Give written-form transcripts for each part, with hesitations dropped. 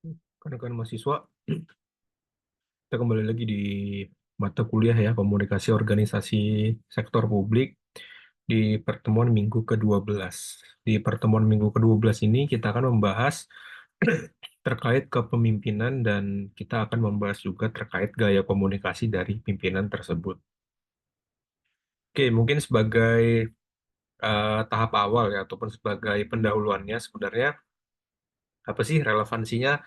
Rekan-rekan mahasiswa, kita kembali lagi di mata kuliah ya, komunikasi organisasi sektor publik di pertemuan minggu ke-12. Di pertemuan minggu ke-12 ini kita akan membahas terkait kepemimpinan dan kita akan membahas juga terkait gaya komunikasi dari pimpinan tersebut. Oke, mungkin sebagai tahap awal ya, ataupun sebagai pendahuluannya sebenarnya apa sih relevansinya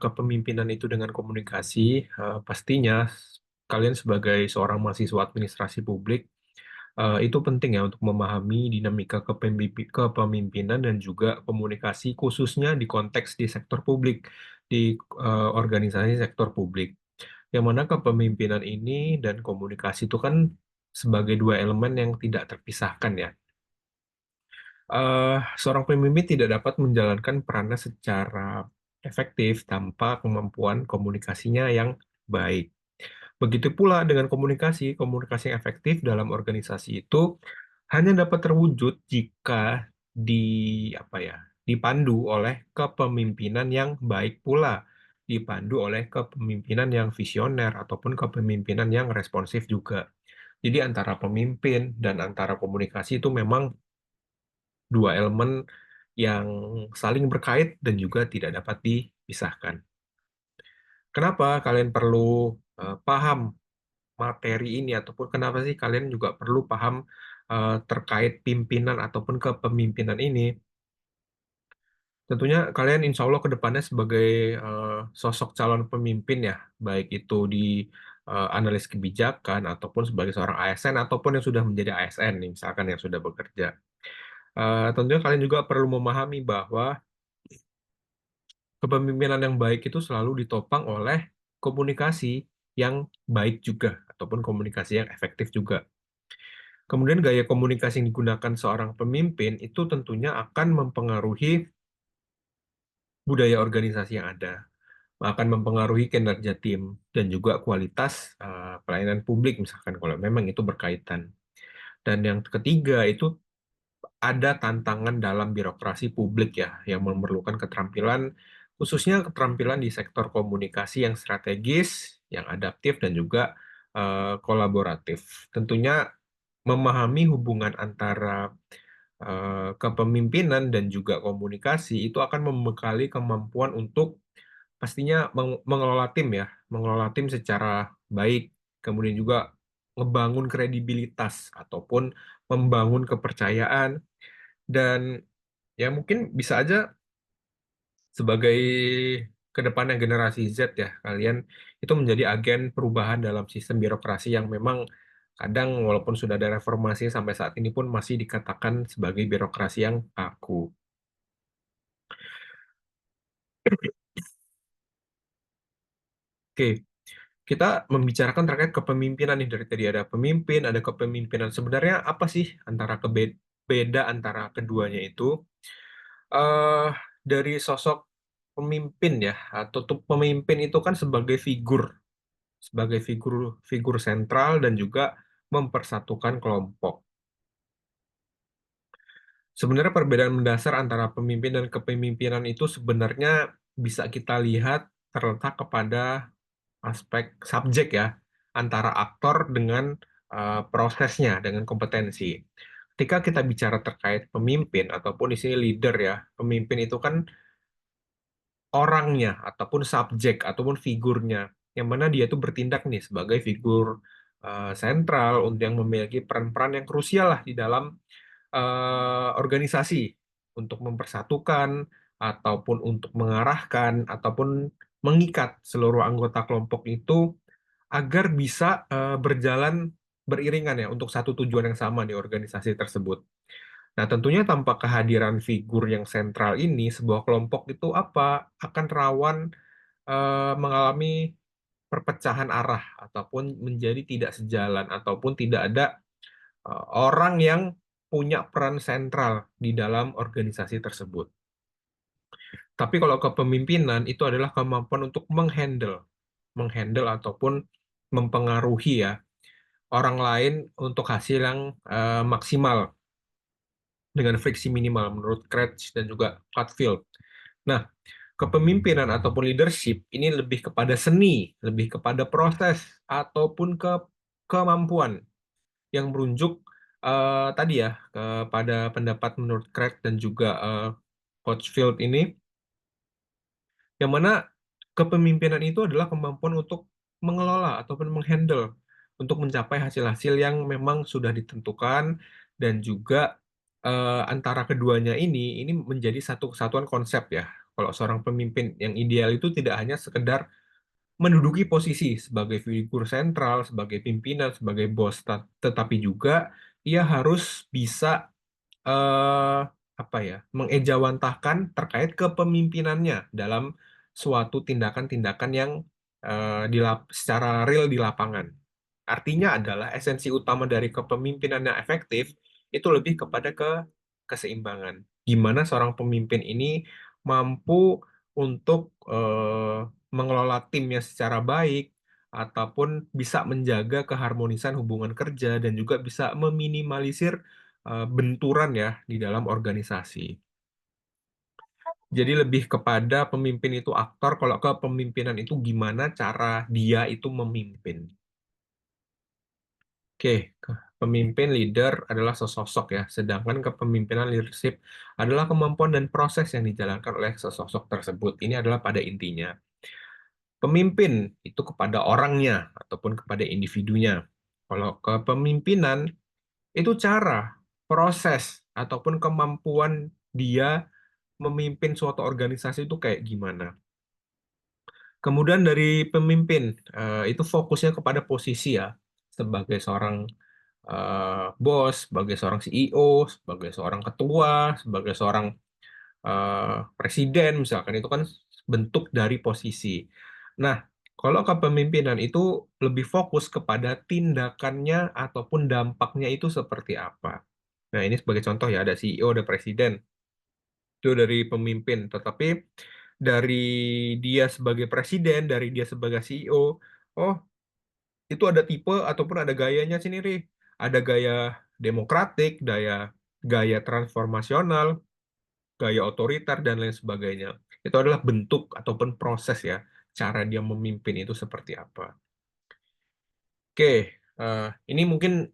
kepemimpinan itu dengan komunikasi? Pastinya kalian sebagai seorang mahasiswa administrasi publik itu penting ya untuk memahami dinamika kepemimpinan dan juga komunikasi khususnya di konteks di sektor publik, di organisasi sektor publik. Yang mana kepemimpinan ini dan komunikasi itu kan sebagai dua elemen yang tidak terpisahkan ya. Seorang pemimpin tidak dapat menjalankan perannya secara efektif tanpa kemampuan komunikasinya yang baik. Begitu pula dengan komunikasi, komunikasi yang efektif dalam organisasi itu hanya dapat terwujud jika di apa ya, dipandu oleh kepemimpinan yang baik pula, dipandu oleh kepemimpinan yang visioner ataupun kepemimpinan yang responsif juga. Jadi antara pemimpin dan antara komunikasi itu memang dua elemen yang saling berkait dan juga tidak dapat dipisahkan. Kenapa kalian perlu paham materi ini ataupun kenapa sih kalian juga perlu paham terkait pimpinan ataupun kepemimpinan ini? Tentunya kalian insya Allah ke depannya sebagai sosok calon pemimpin ya, baik itu di analis kebijakan ataupun sebagai seorang ASN ataupun yang sudah menjadi ASN nih, misalkan yang sudah bekerja. Tentunya kalian juga perlu memahami bahwa kepemimpinan yang baik itu selalu ditopang oleh komunikasi yang baik juga, ataupun komunikasi yang efektif juga. Kemudian gaya komunikasi yang digunakan seorang pemimpin itu tentunya akan mempengaruhi budaya organisasi yang ada, akan mempengaruhi kinerja tim, dan juga kualitas pelayanan publik, misalkan kalau memang itu berkaitan. Dan yang ketiga itu ada tantangan dalam birokrasi publik ya, yang memerlukan keterampilan, khususnya keterampilan di sektor komunikasi yang strategis, yang adaptif, dan juga kolaboratif. Tentunya memahami hubungan antara kepemimpinan dan juga komunikasi itu akan membekali kemampuan untuk pastinya mengelola tim ya, mengelola tim secara baik, kemudian juga ngebangun kredibilitas ataupun membangun kepercayaan dan ya mungkin bisa aja sebagai kedepannya generasi Z ya, kalian itu menjadi agen perubahan dalam sistem birokrasi yang memang kadang walaupun sudah ada reformasi sampai saat ini pun masih dikatakan sebagai birokrasi yang kaku. Oke, kita membicarakan terkait kepemimpinan nih dari tadi ada pemimpin, ada kepemimpinan. Sebenarnya apa sih antara beda antara keduanya itu? eh dari sosok pemimpin ya, atau tuh pemimpin itu kan sebagai figur figur sentral dan juga mempersatukan kelompok. Sebenarnya perbedaan mendasar antara pemimpin dan kepemimpinan itu sebenarnya bisa kita lihat terletak kepada aspek subjek ya, antara aktor dengan prosesnya, dengan kompetensi. Ketika kita bicara terkait pemimpin ataupun di sini leader ya, pemimpin itu kan orangnya ataupun subjek ataupun figurnya yang mana dia itu bertindak nih sebagai figur sentral untuk yang memiliki peran-peran yang krusial lah di dalam organisasi untuk mempersatukan ataupun untuk mengarahkan ataupun mengikat seluruh anggota kelompok itu agar bisa berjalan beriringan ya untuk satu tujuan yang sama di organisasi tersebut. Nah, tentunya tanpa kehadiran figur yang sentral ini, sebuah kelompok itu akan rawan mengalami perpecahan arah ataupun menjadi tidak sejalan ataupun tidak ada orang yang punya peran sentral di dalam organisasi tersebut. Tapi kalau kepemimpinan itu adalah kemampuan untuk menghandle ataupun mempengaruhi ya orang lain untuk hasil yang maksimal dengan friksi minimal menurut Crouch dan juga Cutfield. Nah, kepemimpinan ataupun leadership ini lebih kepada seni, lebih kepada proses ataupun kemampuan yang merujuk tadi ya kepada pendapat menurut Craig dan juga Coach Field ini, yang mana kepemimpinan itu adalah kemampuan untuk mengelola ataupun menghandle untuk mencapai hasil-hasil yang memang sudah ditentukan, dan juga antara keduanya ini menjadi satu kesatuan konsep ya. Kalau seorang pemimpin yang ideal itu tidak hanya sekedar menduduki posisi sebagai figur sentral, sebagai pimpinan, sebagai bos, tetapi juga ia harus bisa eh, apa ya, mengejawantahkan terkait kepemimpinannya dalam suatu tindakan-tindakan yang secara real di lapangan. Artinya adalah esensi utama dari kepemimpinan yang efektif itu lebih kepada keseimbangan. Gimana seorang pemimpin ini mampu untuk mengelola timnya secara baik, ataupun bisa menjaga keharmonisan hubungan kerja dan juga bisa meminimalisir benturan ya di dalam organisasi. Jadi lebih kepada pemimpin itu aktor, kalau kepemimpinan itu gimana cara dia itu memimpin. Oke, pemimpin leader adalah sesosok ya, sedangkan kepemimpinan leadership adalah kemampuan dan proses yang dijalankan oleh sesosok tersebut. Ini adalah pada intinya. Pemimpin itu kepada orangnya ataupun kepada individunya. Kalau kepemimpinan itu cara, proses, ataupun kemampuan dia memimpin suatu organisasi itu kayak gimana. Kemudian dari pemimpin, itu fokusnya kepada posisi ya, sebagai seorang bos, sebagai seorang CEO, sebagai seorang ketua, sebagai seorang presiden, misalkan itu kan bentuk dari posisi. Nah, kalau kepemimpinan itu lebih fokus kepada tindakannya ataupun dampaknya itu seperti apa. Nah, ini sebagai contoh ya, ada CEO, ada presiden, itu dari pemimpin. Tetapi dari dia sebagai presiden, dari dia sebagai CEO, oh itu ada tipe ataupun ada gayanya sendiri. Ada gaya demokratik, gaya transformasional, gaya otoriter, dan lain sebagainya. Itu adalah bentuk ataupun proses ya, cara dia memimpin itu seperti apa. Oke, ini mungkin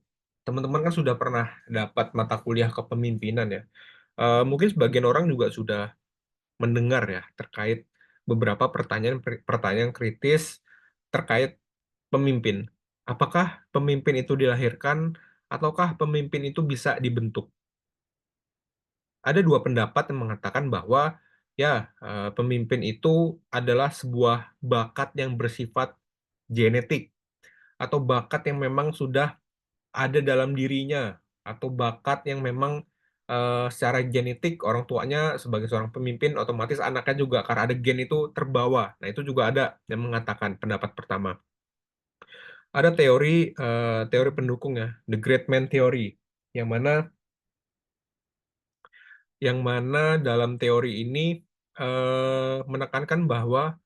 teman-teman kan sudah pernah dapat mata kuliah kepemimpinan ya. Mungkin sebagian orang juga sudah mendengar ya terkait beberapa pertanyaan kritis terkait pemimpin. Apakah pemimpin itu dilahirkan ataukah pemimpin itu bisa dibentuk? Ada dua pendapat yang mengatakan bahwa ya pemimpin itu adalah sebuah bakat yang bersifat genetik, atau bakat yang memang sudah ada dalam dirinya, atau bakat yang memang secara genetik orang tuanya sebagai seorang pemimpin, otomatis anaknya juga karena ada gen itu terbawa. Nah, itu juga ada yang mengatakan pendapat pertama. Ada teori pendukung ya, The Great Man Theory, yang mana dalam teori ini menekankan bahwa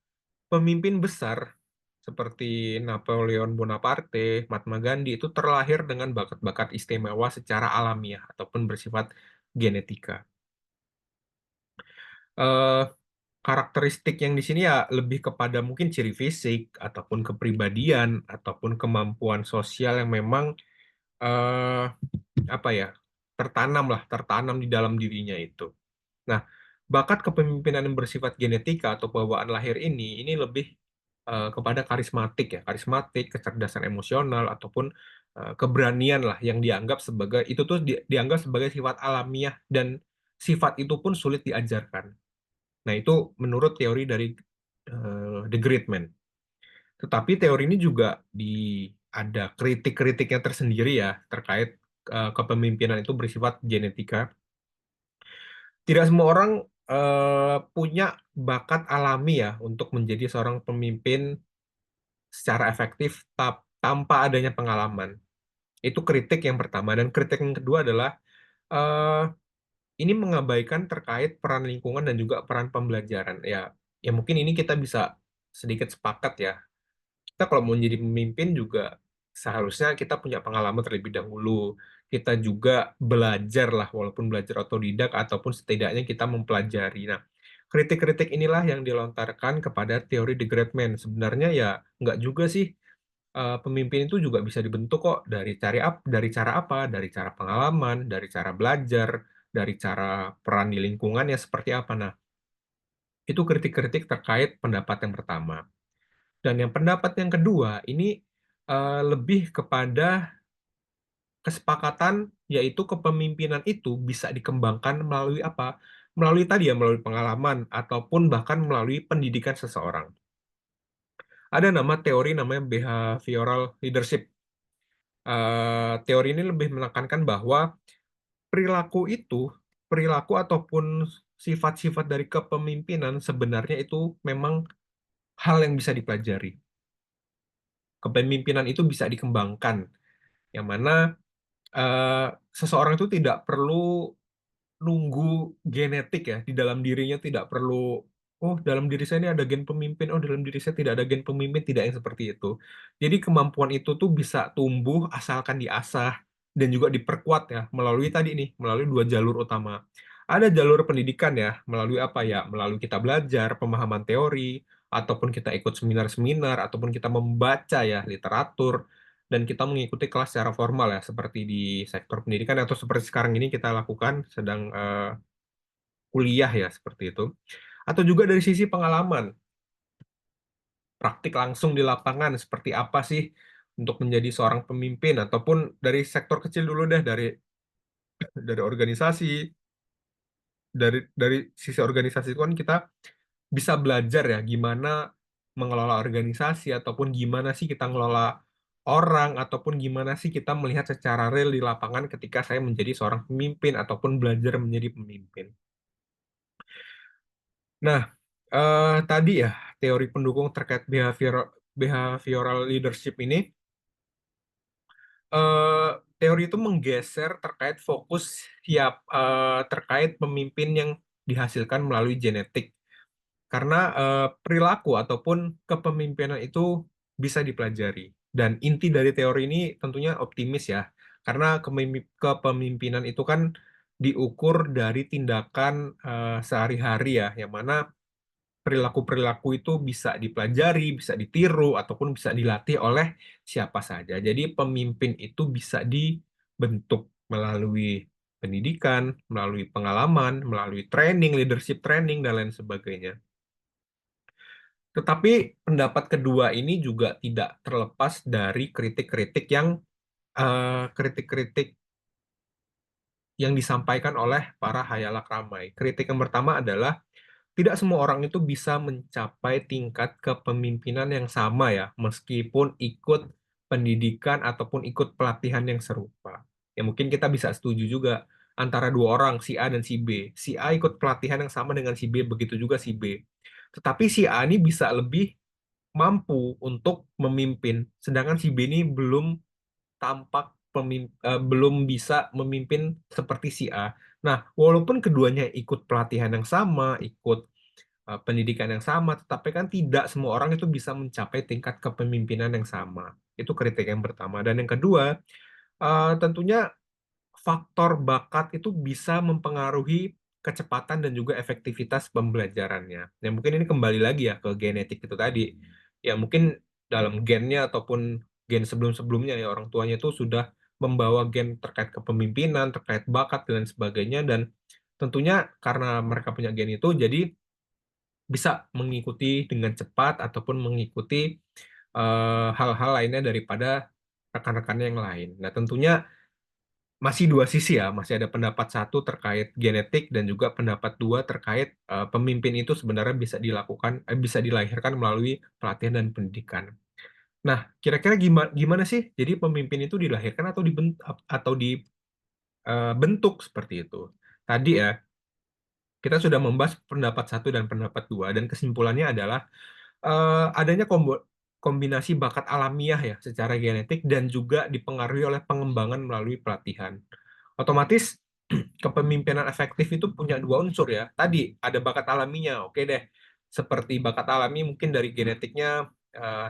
pemimpin besar seperti Napoleon Bonaparte, Mahatma Gandhi itu terlahir dengan bakat-bakat istimewa secara alamiah ataupun bersifat genetika. Eh, Karakteristik yang di sini ya lebih kepada mungkin ciri fisik ataupun kepribadian ataupun kemampuan sosial yang memang eh, apa ya, tertanam di dalam dirinya itu. Nah, bakat kepemimpinan yang bersifat genetika atau bawaan lahir ini lebih kepada karismatik ya, karismatik, kecerdasan emosional ataupun keberanian lah yang dianggap sebagai itu tuh dianggap sebagai sifat alamiah, dan sifat itu pun sulit diajarkan. Nah, itu menurut teori dari The Great Man. Tetapi teori ini juga ada kritik-kritiknya tersendiri ya terkait kepemimpinan itu bersifat genetika. Tidak semua orang punya bakat alami ya untuk menjadi seorang pemimpin secara efektif tanpa adanya pengalaman. Itu kritik yang pertama. Dan kritik yang kedua adalah eh, ini mengabaikan terkait peran lingkungan dan juga peran pembelajaran. Ya mungkin ini kita bisa sedikit sepakat ya. Kita kalau mau jadi pemimpin juga seharusnya kita punya pengalaman terlebih dahulu. Kita juga belajar lah, walaupun belajar otodidak ataupun setidaknya kita mempelajari. Nah, Kritik-kritik inilah yang dilontarkan kepada teori the great man. Sebenarnya ya nggak juga sih. Pemimpin itu juga bisa dibentuk kok dari cara apa? Dari cara pengalaman, dari cara belajar, dari cara peran di lingkungannya seperti apa. Nah, itu kritik-kritik terkait pendapat yang pertama. Dan yang pendapat yang kedua ini lebih kepada kesepakatan, yaitu kepemimpinan itu bisa dikembangkan melalui apa? Melalui tadi ya, melalui pengalaman ataupun bahkan melalui pendidikan seseorang. Ada teori namanya behavioral leadership. Teori ini lebih menekankan bahwa perilaku itu, perilaku ataupun sifat-sifat dari kepemimpinan sebenarnya itu memang hal yang bisa dipelajari. Kepemimpinan itu bisa dikembangkan, yang mana eh, seseorang itu tidak perlu nunggu genetik ya di dalam dirinya, tidak perlu oh dalam diri saya ini ada gen pemimpin, oh dalam diri saya tidak ada gen pemimpin, tidak yang seperti itu. Jadi kemampuan itu tuh bisa tumbuh asalkan diasah dan juga diperkuat ya melalui tadi nih, melalui dua jalur utama. Ada jalur pendidikan ya, melalui apa ya, melalui kita belajar pemahaman teori, ataupun kita ikut seminar-seminar, ataupun kita membaca ya literatur, dan kita mengikuti kelas secara formal ya, seperti di sektor pendidikan atau seperti sekarang ini kita lakukan sedang kuliah ya, seperti itu. Atau juga dari sisi pengalaman, praktik langsung di lapangan, seperti apa sih untuk menjadi seorang pemimpin, ataupun dari sektor kecil dulu deh, dari organisasi, dari sisi organisasi itu kan kita bisa belajar ya gimana mengelola organisasi ataupun gimana sih kita ngelola orang ataupun gimana sih kita melihat secara real di lapangan ketika saya menjadi seorang pemimpin ataupun belajar menjadi pemimpin. Nah, tadi ya teori pendukung terkait behavioral leadership ini eh, teori itu menggeser terkait fokus terkait pemimpin yang dihasilkan melalui genetik. Karena perilaku ataupun kepemimpinan itu bisa dipelajari. Dan inti dari teori ini tentunya optimis ya. Karena kepemimpinan itu kan diukur dari tindakan sehari-hari ya, yang mana perilaku-perilaku itu bisa dipelajari, bisa ditiru, ataupun bisa dilatih oleh siapa saja. Jadi pemimpin itu bisa dibentuk melalui pendidikan, melalui pengalaman, melalui training, leadership training, dan lain sebagainya. Tetapi pendapat kedua ini juga tidak terlepas dari kritik-kritik yang disampaikan oleh para hayalak ramai. Kritik yang pertama adalah tidak semua orang itu bisa mencapai tingkat kepemimpinan yang sama ya, meskipun ikut pendidikan ataupun ikut pelatihan yang serupa. Ya mungkin kita bisa setuju juga antara dua orang, si A dan si B. Si A ikut pelatihan yang sama dengan si B, begitu juga si B. Tetapi si A ini bisa lebih mampu untuk memimpin, sedangkan si B ini belum bisa memimpin seperti si A. Nah, walaupun keduanya ikut pelatihan yang sama, ikut pendidikan yang sama, tetapi kan tidak semua orang itu bisa mencapai tingkat kepemimpinan yang sama. Itu kritik yang pertama. Dan yang kedua, tentunya faktor bakat itu bisa mempengaruhi kecepatan dan juga efektivitas pembelajarannya. Ya mungkin ini kembali lagi ya ke genetik itu tadi. Ya mungkin dalam gennya ataupun gen sebelum-sebelumnya ya orang tuanya itu sudah membawa gen terkait kepemimpinan, terkait bakat dan sebagainya, dan tentunya karena mereka punya gen itu jadi bisa mengikuti dengan cepat ataupun mengikuti hal-hal lainnya daripada rekan-rekannya yang lain. Nah, tentunya masih dua sisi ya, masih ada pendapat satu terkait genetik dan juga pendapat dua terkait pemimpin itu sebenarnya bisa dilahirkan melalui pelatihan dan pendidikan. Nah, kira-kira gimana gimana sih? Jadi pemimpin itu dilahirkan atau dibentuk seperti itu. Tadi ya, kita sudah membahas pendapat satu dan pendapat dua, dan kesimpulannya adalah adanya kombinasi bakat alamiah ya secara genetik dan juga dipengaruhi oleh pengembangan melalui pelatihan. Otomatis kepemimpinan efektif itu punya dua unsur ya. Tadi ada bakat alaminya, oke deh. Seperti bakat alami mungkin dari genetiknya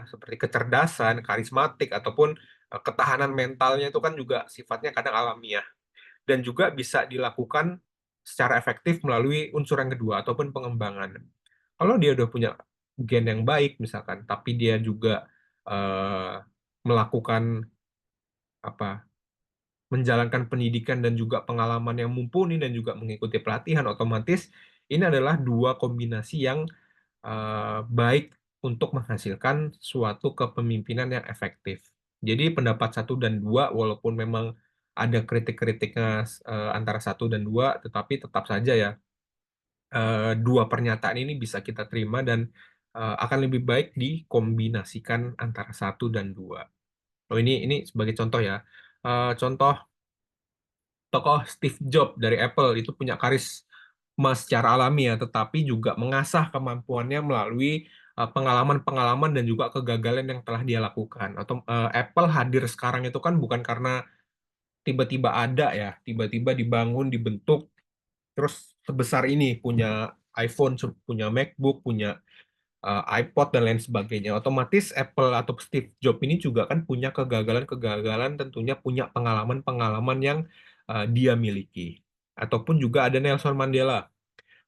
seperti kecerdasan, karismatik ataupun ketahanan mentalnya itu kan juga sifatnya kadang alamiah dan juga bisa dilakukan secara efektif melalui unsur yang kedua ataupun pengembangan. Kalau dia udah punya gen yang baik misalkan, tapi dia juga eh, melakukan apa menjalankan pendidikan dan juga pengalaman yang mumpuni dan juga mengikuti pelatihan, otomatis ini adalah dua kombinasi yang baik untuk menghasilkan suatu kepemimpinan yang efektif. Jadi pendapat satu dan dua, walaupun memang ada kritik-kritiknya antara satu dan dua, tetapi tetap saja ya dua pernyataan ini bisa kita terima dan akan lebih baik dikombinasikan antara satu dan dua. Oh ini sebagai contoh ya. Contoh tokoh Steve Jobs dari Apple itu punya karisma secara alami ya, tetapi juga mengasah kemampuannya melalui pengalaman-pengalaman dan juga kegagalan yang telah dia lakukan. Atau Apple hadir sekarang itu kan bukan karena tiba-tiba ada ya, tiba-tiba dibangun, dibentuk, terus sebesar ini punya iPhone, punya MacBook, punya iPod dan lain sebagainya. Otomatis Apple atau Steve Jobs ini juga kan punya kegagalan-kegagalan, tentunya punya pengalaman-pengalaman yang dia miliki. Ataupun juga ada Nelson Mandela.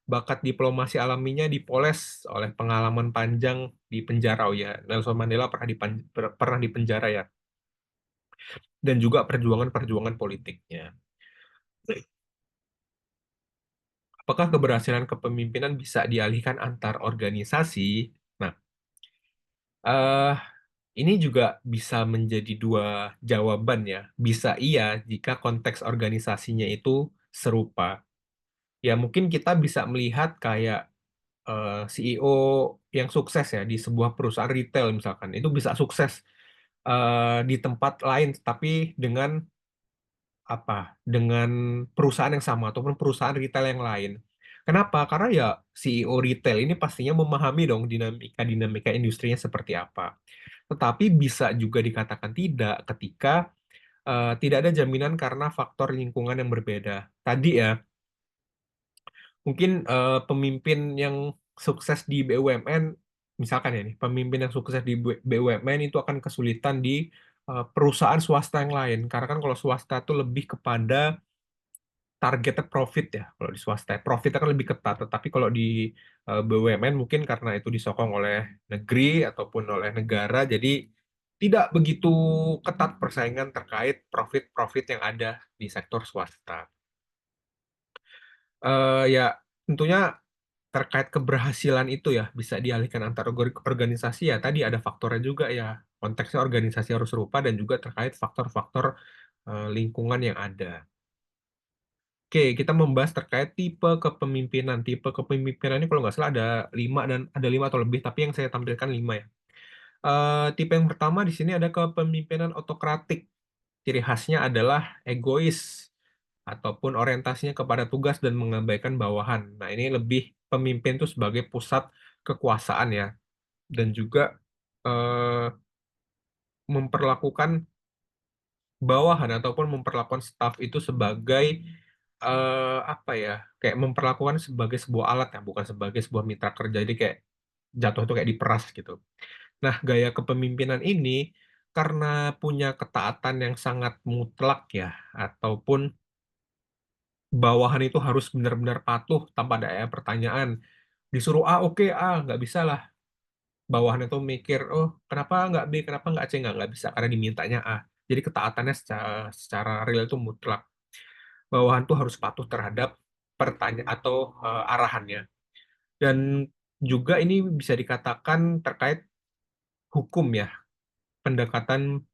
Bakat diplomasi alaminya dipoles oleh pengalaman panjang di penjara. Oh ya, Nelson Mandela pernah di penjara ya. Dan juga perjuangan-perjuangan politiknya. Apakah keberhasilan kepemimpinan bisa dialihkan antar organisasi? Nah, eh ini juga bisa menjadi dua jawaban ya. Bisa iya jika konteks organisasinya itu serupa. Ya mungkin kita bisa melihat kayak CEO yang sukses ya di sebuah perusahaan retail misalkan. Itu bisa sukses di tempat lain tapi dengan apa? Dengan perusahaan yang sama ataupun perusahaan retail yang lain. Kenapa? Karena ya CEO retail ini pastinya memahami dong dinamika-dinamika industrinya seperti apa. Tetapi bisa juga dikatakan tidak ketika tidak ada jaminan karena faktor lingkungan yang berbeda. Tadi ya, mungkin pemimpin yang sukses di BUMN, misalkan ya nih, pemimpin yang sukses di BUMN itu akan kesulitan di perusahaan swasta yang lain. Karena kan kalau swasta itu lebih kepada targeted profit ya. Kalau di swasta, profit akan lebih ketat. Tetapi kalau di BUMN mungkin karena itu disokong oleh negeri ataupun oleh negara, jadi tidak begitu ketat persaingan terkait profit-profit yang ada di sektor swasta. Ya, tentunya terkait keberhasilan itu ya bisa dialihkan antar organisasi ya. Tadi ada faktornya juga ya. Konteksnya organisasi harus serupa dan juga terkait faktor-faktor lingkungan yang ada. Oke, kita membahas terkait tipe kepemimpinan. Tipe kepemimpinan ini kalau nggak salah ada lima atau lebih, tapi yang saya tampilkan lima ya. Tipe yang pertama di sini ada kepemimpinan otokratik. Ciri khasnya adalah egois ataupun orientasinya kepada tugas dan mengabaikan bawahan. Nah, ini lebih pemimpin itu sebagai pusat kekuasaan ya, dan juga eh, memperlakukan bawahan ataupun memperlakukan staff itu sebagai apa ya, kayak memperlakukan sebagai sebuah alat ya, bukan sebagai sebuah mitra kerja. Jadi kayak jatuh itu kayak diperas gitu. Nah, gaya kepemimpinan ini karena punya ketaatan yang sangat mutlak ya, ataupun bawahan itu harus benar-benar patuh tanpa ada pertanyaan. Disuruh A, oke A, nggak bisa lah. Bawahan itu mikir, oh kenapa nggak B, kenapa nggak C, nggak bisa karena dimintanya A. Jadi ketaatannya secara real itu mutlak. Bawahan tuh harus patuh terhadap pertanyaan atau arahannya. Dan juga ini bisa dikatakan terkait hukum ya. Pendekatan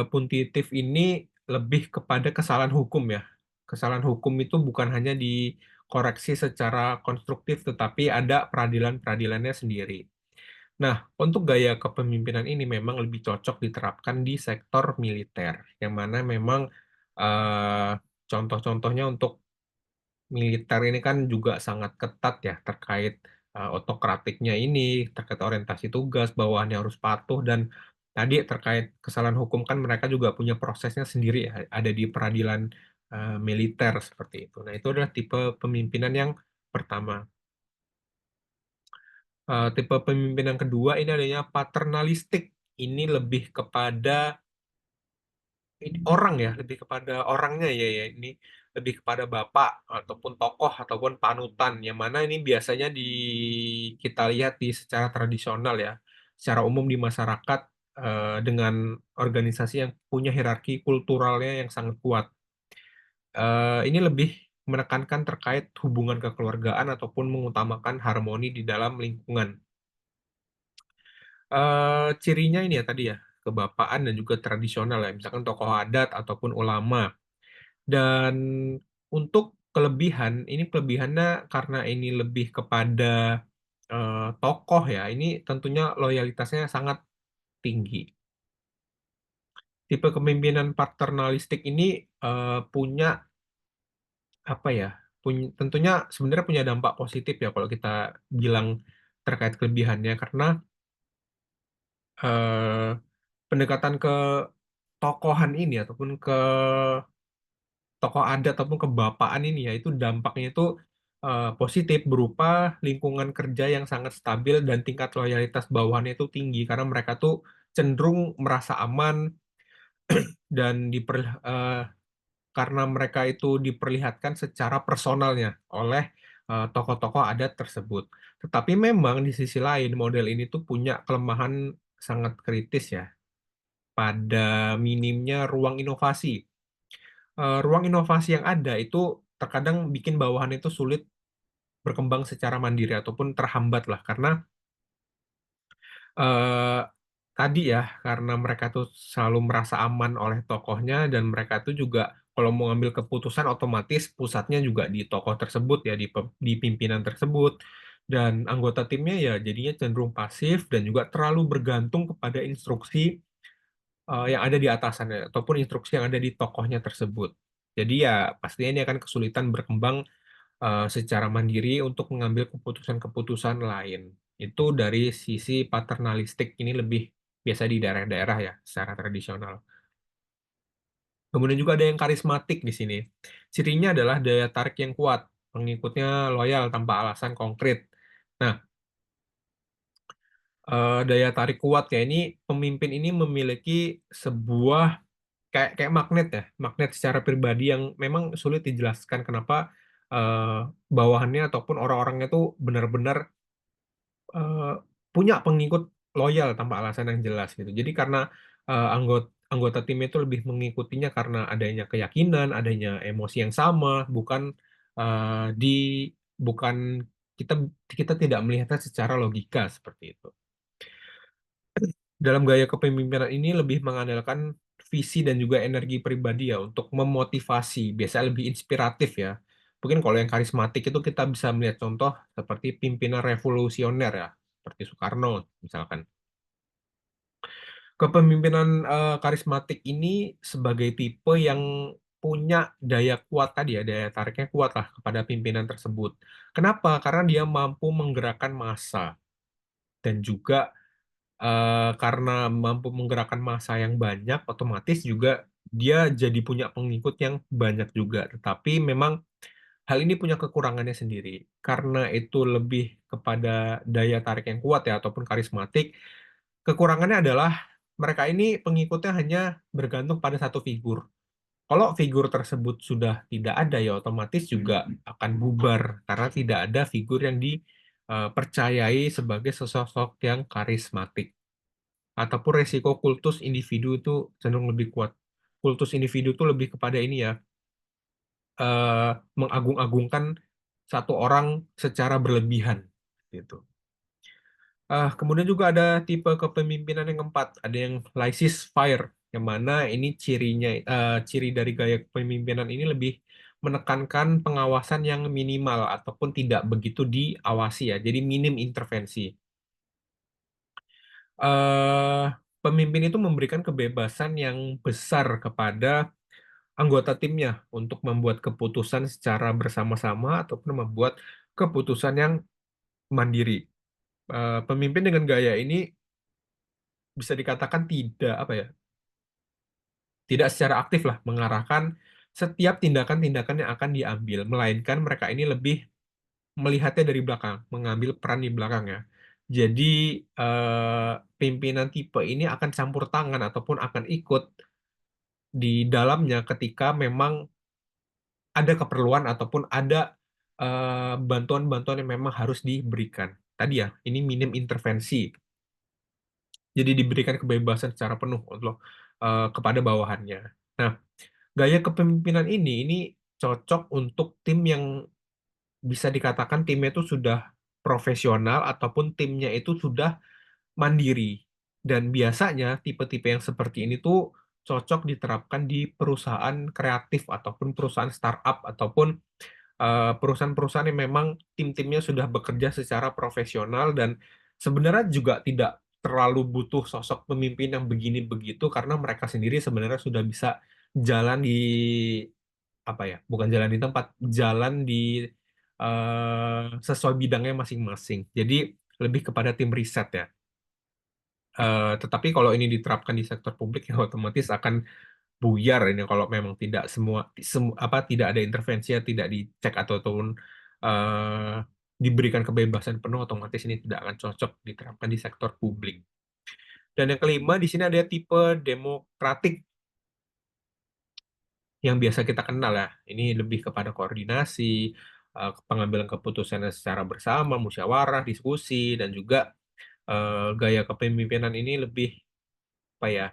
puntitif ini lebih kepada kesalahan hukum ya. Kesalahan hukum itu bukan hanya dikoreksi secara konstruktif, tetapi ada peradilan-peradilannya sendiri. Nah, untuk gaya kepemimpinan ini memang lebih cocok diterapkan di sektor militer, yang mana memang eh, contoh-contohnya untuk militer ini kan juga sangat ketat ya terkait otokratiknya ini, terkait orientasi tugas, bawahannya harus patuh, dan tadi terkait kesalahan hukum kan mereka juga punya prosesnya sendiri ya, ada di peradilan militer seperti itu. Nah, itu adalah tipe pemimpinan yang pertama. Tipe pemimpinan kedua ini adanya paternalistik. Ini lebih kepada ini orang ya, lebih kepada orangnya ya, ya ini lebih kepada bapak ataupun tokoh ataupun panutan, yang mana ini biasanya kita lihat secara tradisional ya, secara umum di masyarakat, dengan organisasi yang punya hierarki kulturalnya yang sangat kuat. Ini lebih menekankan terkait hubungan kekeluargaan ataupun mengutamakan harmoni di dalam lingkungan. Cirinya ini ya tadi ya, kebapaan dan juga tradisional ya, misalkan tokoh adat ataupun ulama. Dan untuk kelebihan, ini kelebihannya karena ini lebih kepada tokoh ya, ini tentunya loyalitasnya sangat tinggi. Tipe kepemimpinan paternalistik ini punya apa ya? Tentunya sebenarnya punya dampak positif ya kalau kita bilang terkait kelebihannya, karena eh, pendekatan ke tokohan ini ataupun ke tokoh adat ataupun kebapaan ini ya, itu dampaknya itu positif berupa lingkungan kerja yang sangat stabil dan tingkat loyalitas bawahannya itu tinggi karena mereka tuh cenderung merasa aman dan karena mereka itu diperlihatkan secara personalnya oleh tokoh-tokoh adat tersebut. Tetapi memang di sisi lain model ini tuh punya kelemahan sangat kritis ya, pada minimnya ruang inovasi. Ruang inovasi yang ada itu terkadang bikin bawahan itu sulit berkembang secara mandiri ataupun terhambat lah, karena eh, tadi ya, karena mereka tuh selalu merasa aman oleh tokohnya dan mereka tuh juga kalau mau ngambil keputusan otomatis pusatnya juga di tokoh tersebut ya, di pimpinan tersebut, dan anggota timnya ya jadinya cenderung pasif dan juga terlalu bergantung kepada instruksi yang ada di atasannya ataupun instruksi yang ada di tokohnya tersebut. Jadi ya pastinya ini akan kesulitan berkembang secara mandiri untuk mengambil keputusan-keputusan lain. Itu dari sisi paternalistik ini lebih biasa di daerah-daerah ya, secara tradisional. Kemudian juga ada yang karismatik di sini. Cirinya adalah daya tarik yang kuat, pengikutnya loyal tanpa alasan konkret. Nah, daya tarik kuat ya, ini pemimpin ini memiliki sebuah kayak kayak magnet ya, magnet secara pribadi yang memang sulit dijelaskan kenapa eh, bawahannya ataupun orang-orangnya tuh benar-benar eh, punya pengikut loyal tanpa alasan yang jelas gitu. Jadi karena anggota anggota tim itu lebih mengikutinya karena adanya keyakinan, adanya emosi yang sama, di bukan kita kita tidak melihatnya secara logika seperti itu. Dalam gaya kepemimpinan ini lebih mengandalkan visi dan juga energi pribadi ya untuk memotivasi, biasanya lebih inspiratif ya. Mungkin kalau yang karismatik itu kita bisa melihat contoh seperti pimpinan revolusioner ya, seperti Soekarno misalkan. Kepemimpinan karismatik ini sebagai tipe yang punya daya kuat tadi ya, daya tariknya kuat lah kepada pimpinan tersebut. Kenapa? Karena dia mampu menggerakkan massa dan juga karena mampu menggerakkan massa yang banyak, otomatis juga dia jadi punya pengikut yang banyak juga. Tetapi memang hal ini punya kekurangannya sendiri. Karena itu lebih kepada daya tarik yang kuat ya, ataupun karismatik. Kekurangannya adalah mereka ini pengikutnya hanya bergantung pada satu figur. Kalau figur tersebut sudah tidak ada ya otomatis juga akan bubar karena tidak ada figur yang dipercayai sebagai sosok yang karismatik, ataupun resiko kultus individu itu cenderung lebih kuat. Kultus individu itu lebih kepada ini ya, mengagung-agungkan satu orang secara berlebihan gitu. Kemudian juga ada tipe kepemimpinan yang keempat, ada yang laissez fire, yang mana ini ciri dari gaya kepemimpinan ini lebih menekankan pengawasan yang minimal ataupun tidak begitu diawasi ya, jadi minim intervensi. eh Pemimpin itu memberikan kebebasan yang besar kepada anggota timnya untuk membuat keputusan secara bersama-sama ataupun membuat keputusan yang mandiri. Pemimpin dengan gaya ini bisa dikatakan tidak apa ya, tidak secara aktif lah mengarahkan setiap tindakan-tindakan yang akan diambil, melainkan mereka ini lebih melihatnya dari belakang, mengambil peran di belakang ya. Jadi pimpinan tipe ini akan campur tangan ataupun akan ikut di dalamnya ketika memang ada keperluan ataupun ada bantuan-bantuan yang memang harus diberikan. Tadi ya, ini minim intervensi. Jadi diberikan kebebasan secara penuh untuk kepada bawahannya. Nah, gaya kepemimpinan ini cocok untuk tim yang bisa dikatakan timnya itu sudah profesional ataupun timnya itu sudah mandiri. Dan biasanya tipe-tipe yang seperti ini tuh cocok diterapkan di perusahaan kreatif ataupun perusahaan startup ataupun perusahaan-perusahaan yang memang tim-timnya sudah bekerja secara profesional dan sebenarnya juga tidak terlalu butuh sosok pemimpin yang begini begitu karena mereka sendiri sebenarnya sudah bisa jalan di apa ya, bukan jalan di tempat, jalan di sesuai bidangnya masing-masing. Jadi lebih kepada tim riset ya. Tetapi kalau ini diterapkan di sektor publik ya otomatis akan buyar ini kalau memang tidak tidak ada intervensi ya, tidak dicek ataupun eh, diberikan kebebasan penuh otomatis ini tidak akan cocok diterapkan di sektor publik. Dan yang kelima di sini ada tipe demokratik yang biasa kita kenal ya. Ini lebih kepada koordinasi, pengambilan keputusan secara bersama, musyawarah, diskusi, dan juga gaya kepemimpinan ini lebih apa ya?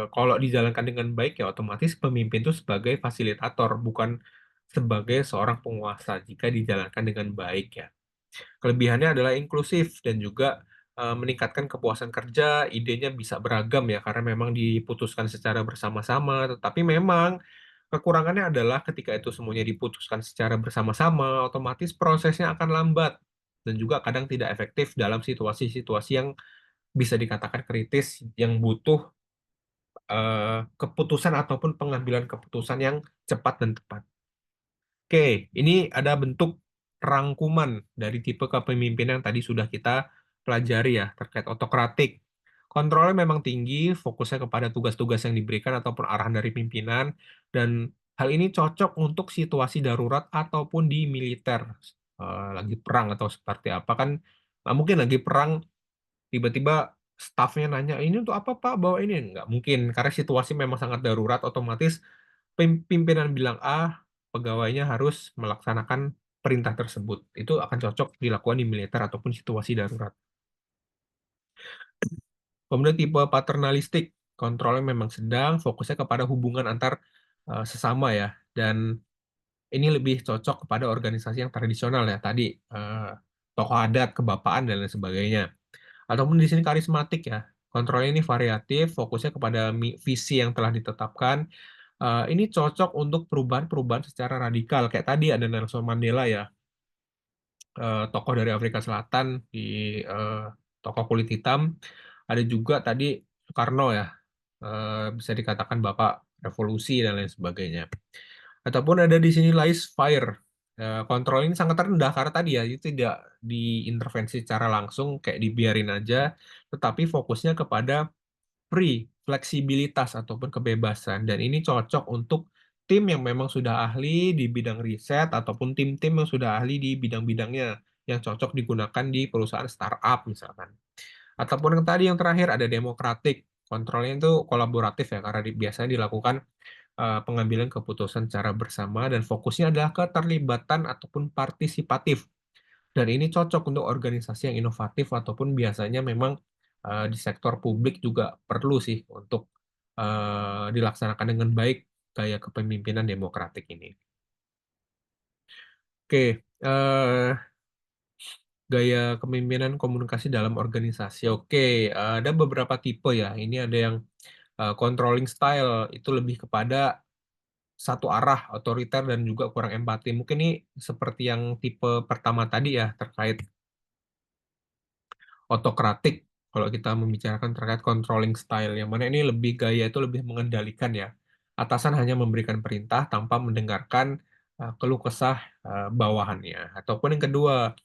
Kalau dijalankan dengan baik ya otomatis pemimpin itu sebagai fasilitator, bukan sebagai seorang penguasa jika dijalankan dengan baik ya. Kelebihannya adalah inklusif dan juga meningkatkan kepuasan kerja, idenya bisa beragam ya karena memang diputuskan secara bersama-sama, tetapi memang kekurangannya adalah ketika itu semuanya diputuskan secara bersama-sama, otomatis prosesnya akan lambat dan juga kadang tidak efektif dalam situasi-situasi yang bisa dikatakan kritis yang butuh keputusan ataupun pengambilan keputusan yang cepat dan tepat. Oke, ini ada bentuk rangkuman dari tipe kepemimpinan yang tadi sudah kita pelajari ya, terkait otokratik. Kontrolnya memang tinggi, fokusnya kepada tugas-tugas yang diberikan ataupun arahan dari pimpinan, dan hal ini cocok untuk situasi darurat ataupun di militer. Lagi perang atau seperti apa kan, nggak mungkin lagi perang tiba-tiba stafnya nanya ini untuk apa Pak bawa ini nggak mungkin karena situasi memang sangat darurat otomatis pimpinan bilang A pegawainya harus melaksanakan perintah tersebut itu akan cocok dilakukan di militer ataupun situasi darurat. Kemudian tipe paternalistik kontrolnya memang sedang fokusnya kepada hubungan antar sesama ya dan ini lebih cocok kepada organisasi yang tradisional ya tadi tokoh adat kebapaan dan lain sebagainya. Ataupun di sini karismatik ya. Kontrolnya ini variatif, fokusnya kepada visi yang telah ditetapkan. Ini cocok untuk perubahan-perubahan secara radikal. Kayak tadi ada Nelson Mandela ya, tokoh dari Afrika Selatan, di eh, tokoh kulit hitam. Ada juga tadi Soekarno ya, bisa dikatakan Bapak Revolusi dan lain sebagainya. Ataupun ada di sini live fire. Kontrol ini sangat rendah karena tadi ya itu tidak diintervensi secara langsung kayak dibiarin aja, tetapi fokusnya kepada free, fleksibilitas ataupun kebebasan. Dan ini cocok untuk tim yang memang sudah ahli di bidang riset ataupun tim-tim yang sudah ahli di bidang-bidangnya yang cocok digunakan di perusahaan startup misalkan. Ataupun yang tadi yang terakhir ada demokratik. Kontrolnya itu kolaboratif ya karena biasanya dilakukan pengambilan keputusan secara bersama dan fokusnya adalah keterlibatan ataupun partisipatif. Dan ini cocok untuk organisasi yang inovatif ataupun biasanya memang di sektor publik juga perlu sih untuk dilaksanakan dengan baik gaya kepemimpinan demokratik ini. Oke, gaya kepemimpinan komunikasi dalam organisasi. Oke, ada beberapa tipe ya. Ini ada yang controlling style itu lebih kepada satu arah, otoriter dan juga kurang empati. Mungkin ini seperti yang tipe pertama tadi ya, terkait otokratik. Kalau kita membicarakan terkait controlling style, yang mana ini lebih gaya itu lebih mengendalikan ya. Atasan hanya memberikan perintah tanpa mendengarkan keluh kesah bawahannya. Ataupun yang kedua,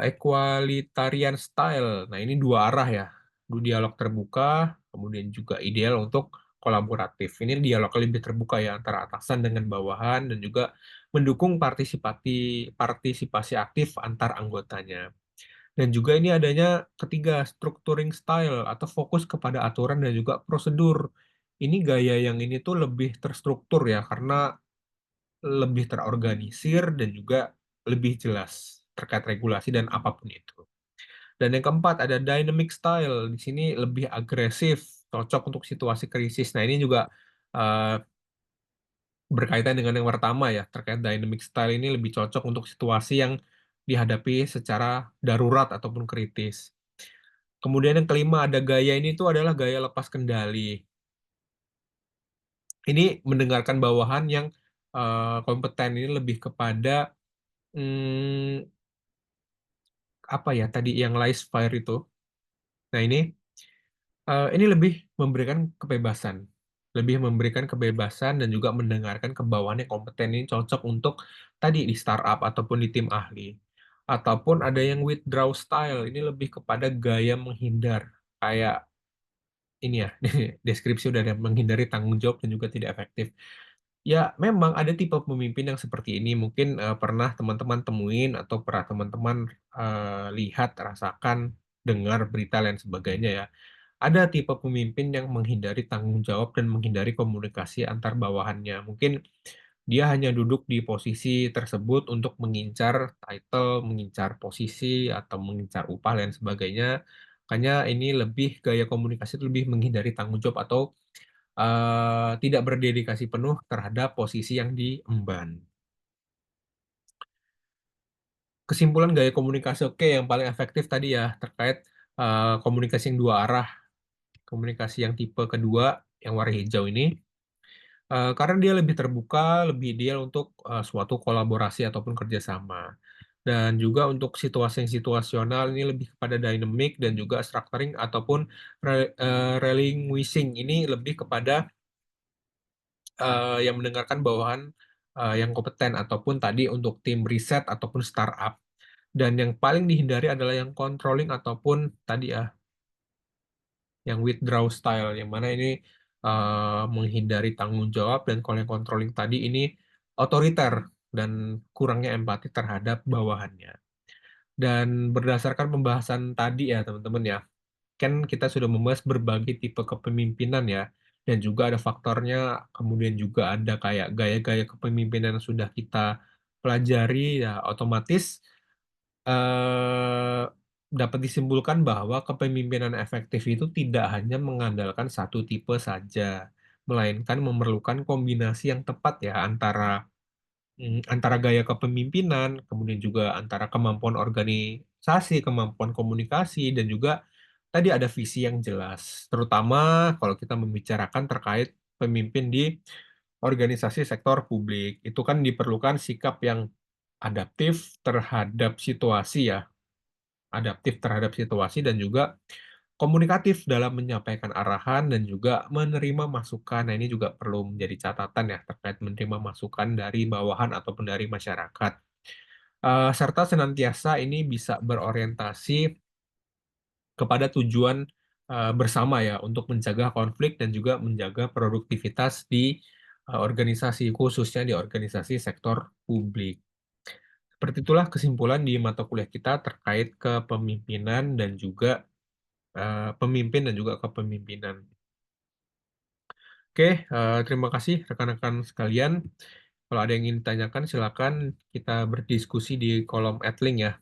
equalitarian style. Nah, ini dua arah ya. Dialog terbuka, kemudian juga ideal untuk kolaboratif. Ini dialog lebih terbuka ya antara atasan dengan bawahan dan juga mendukung partisipasi aktif antar anggotanya. Dan juga ini adanya ketiga, structuring style atau fokus kepada aturan dan juga prosedur. Ini gaya yang ini tuh lebih terstruktur ya karena lebih terorganisir dan juga lebih jelas terkait regulasi dan apapun itu. Dan yang keempat ada dynamic style. Di sini lebih agresif, cocok untuk situasi krisis. Nah, ini juga eh, berkaitan dengan yang pertama ya, terkait dynamic style ini lebih cocok untuk situasi yang dihadapi secara darurat ataupun kritis. Kemudian yang kelima ada gaya, ini tuh adalah gaya lepas kendali. Ini mendengarkan bawahan yang kompeten, ini lebih kepada hmm, apa ya tadi yang live fire itu. Nah, ini lebih memberikan kebebasan. Lebih memberikan kebebasan dan juga mendengarkan ke bawahan yang kompeten, ini cocok untuk tadi di startup ataupun di tim ahli. Ataupun ada yang withdraw style, ini lebih kepada gaya menghindar. Kayak ini ya, deskripsi udah ada, menghindari tanggung jawab dan juga tidak efektif. Ya, memang ada tipe pemimpin yang seperti ini. Mungkin pernah teman-teman temuin atau pernah teman-teman lihat, rasakan, dengar berita dan sebagainya ya. Ada tipe pemimpin yang menghindari tanggung jawab dan menghindari komunikasi antar bawahannya. Mungkin dia hanya duduk di posisi tersebut untuk mengincar title, mengincar posisi, atau mengincar upah dan sebagainya. Makanya ini lebih gaya komunikasi itu lebih menghindari tanggung jawab atau tidak berdedikasi penuh terhadap posisi yang diemban. Kesimpulan gaya komunikasi oke yang paling efektif tadi ya terkait komunikasi yang dua arah, komunikasi yang tipe kedua yang warna hijau ini, karena dia lebih terbuka, lebih ideal untuk suatu kolaborasi ataupun kerjasama. Dan juga untuk situasi yang situasional ini lebih kepada dynamic dan juga structuring ataupun relinquishing ini lebih kepada yang mendengarkan bawahan yang kompeten ataupun tadi untuk tim riset ataupun startup. Dan yang paling dihindari adalah yang controlling ataupun tadi ya, yang withdraw style, yang mana ini menghindari tanggung jawab, dan kalau yang controlling tadi ini otoriter dan kurangnya empati terhadap bawahannya. Dan berdasarkan pembahasan tadi ya teman-teman ya, kan kita sudah membahas berbagai tipe kepemimpinan ya, dan juga ada faktornya, kemudian juga ada kayak gaya-gaya kepemimpinan yang sudah kita pelajari ya, otomatis eh, dapat disimpulkan bahwa kepemimpinan efektif itu tidak hanya mengandalkan satu tipe saja, melainkan memerlukan kombinasi yang tepat ya antara gaya kepemimpinan, kemudian juga antara kemampuan organisasi, kemampuan komunikasi, dan juga tadi ada visi yang jelas. Terutama kalau kita membicarakan terkait pemimpin di organisasi sektor publik, itu kan diperlukan sikap yang adaptif terhadap situasi ya, adaptif terhadap situasi dan juga komunikatif dalam menyampaikan arahan dan juga menerima masukan. Nah, ini juga perlu menjadi catatan ya terkait menerima masukan dari bawahan ataupun dari masyarakat. Serta senantiasa ini bisa berorientasi kepada tujuan bersama ya untuk mencegah konflik dan juga menjaga produktivitas di organisasi, khususnya di organisasi sektor publik. Seperti itulah kesimpulan di mata kuliah kita terkait kepemimpinan dan juga pemimpin dan juga kepemimpinan. Oke, terima kasih rekan-rekan sekalian. Kalau ada yang ingin ditanyakan, silakan kita berdiskusi di kolom adlink ya.